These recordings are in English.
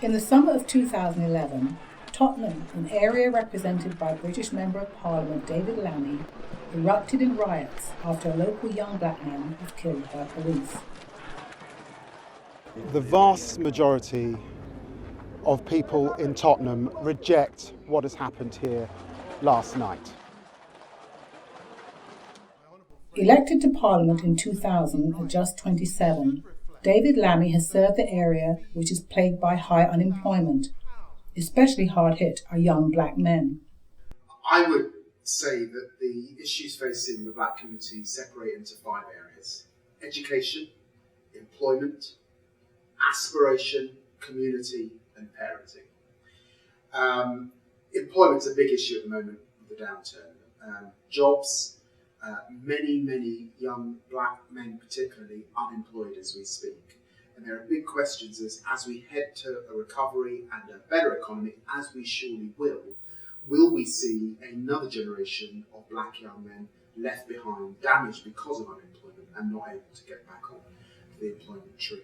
In the summer of 2011, Tottenham, an area represented by British Member of Parliament David Lammy, erupted in riots after a local young black man was killed by police. The vast majority of people in Tottenham reject what has happened here last night. Elected to Parliament in 2000 at just 27, David Lammy has served the area which is plagued by high unemployment. Especially hard hit are young black men. I would say that the issues facing the black community separate into 5 areas: education, employment, aspiration, community, and parenting. Employment's a big issue at the moment with the downturn. Jobs, many young black men particularly unemployed as we speak. And there are big questions as we head to a recovery and a better economy, as we surely will we see another generation of black young men left behind, damaged because of unemployment and not able to get back on the employment tree.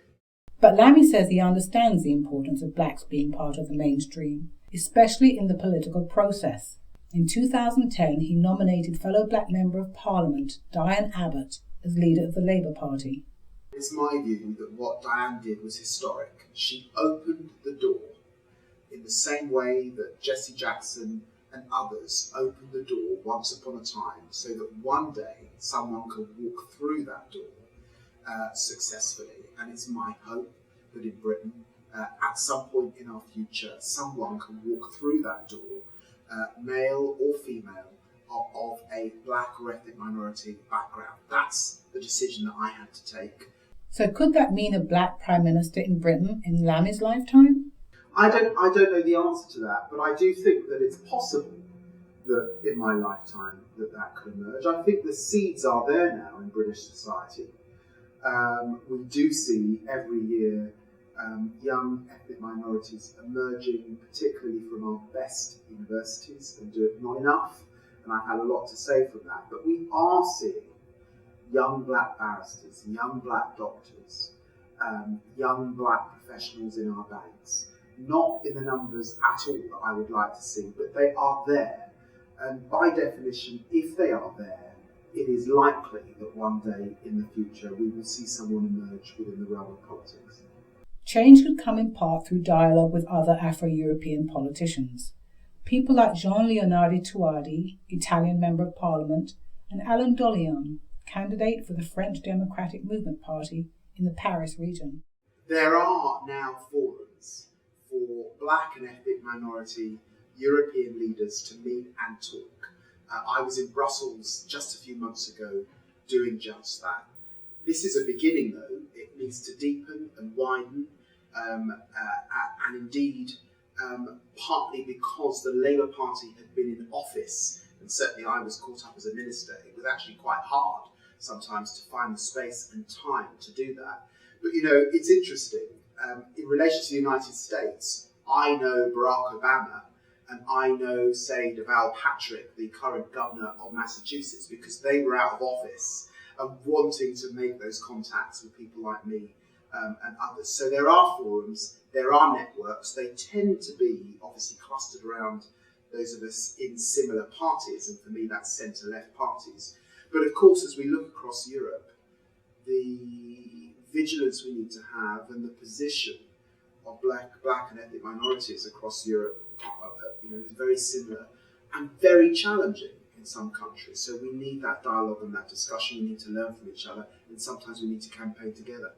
But Lammy says he understands the importance of blacks being part of the mainstream, especially in the political process. In 2010, he nominated fellow black Member of Parliament Diane Abbott as leader of the Labour Party. It's my view that what Diane did was historic. She opened the door in the same way that Jesse Jackson and others opened the door once upon a time, so that one day someone could walk through that door successfully. And it's my hope that in Britain, at some point in our future, someone can walk through that door, male or female, of a black or ethnic minority background. That's the decision that I had to take. So could that mean a black Prime Minister in Britain in Lammy's lifetime? I don't know the answer to that, but I do think that it's possible that in my lifetime that could emerge. I think the seeds are there now in British society. We do see every year young ethnic minorities emerging, particularly from our best universities, and do it not enough, and I've had a lot to say from that, but we are seeing young black barristers, young black doctors, young black professionals in our banks, not in the numbers at all that I would like to see, but they are there, and by definition, if they are there, it is likely that one day in the future we will see someone emerge within the realm of politics. Change could come in part through dialogue with other Afro-European politicians. People like Jean-Leonardi Touadi, Italian Member of Parliament, and Alain Dollion, candidate for the French Democratic Movement Party in the Paris region. There are now forums for black and ethnic minority European leaders to meet and talk. I was in Brussels just a few months ago doing just that. This is a beginning though. It needs to deepen and widen, and indeed partly because the Labour Party had been in office, and certainly I was caught up as a minister, it was actually quite hard sometimes to find the space and time to do that. But you know, it's interesting. In relation to the United States, I know Barack Obama and I know, say, Deval Patrick, the current governor of Massachusetts, because they were out of office and wanting to make those contacts with people like me and others. So there are forums, there are networks. They tend to be obviously clustered around those of us in similar parties, and for me that's centre-left parties. But of course, as we look across Europe, the vigilance we need to have and the position of black and ethnic minorities across Europe is very similar and very challenging in some countries. So we need that dialogue and that discussion. We need to learn from each other, and sometimes we need to campaign together.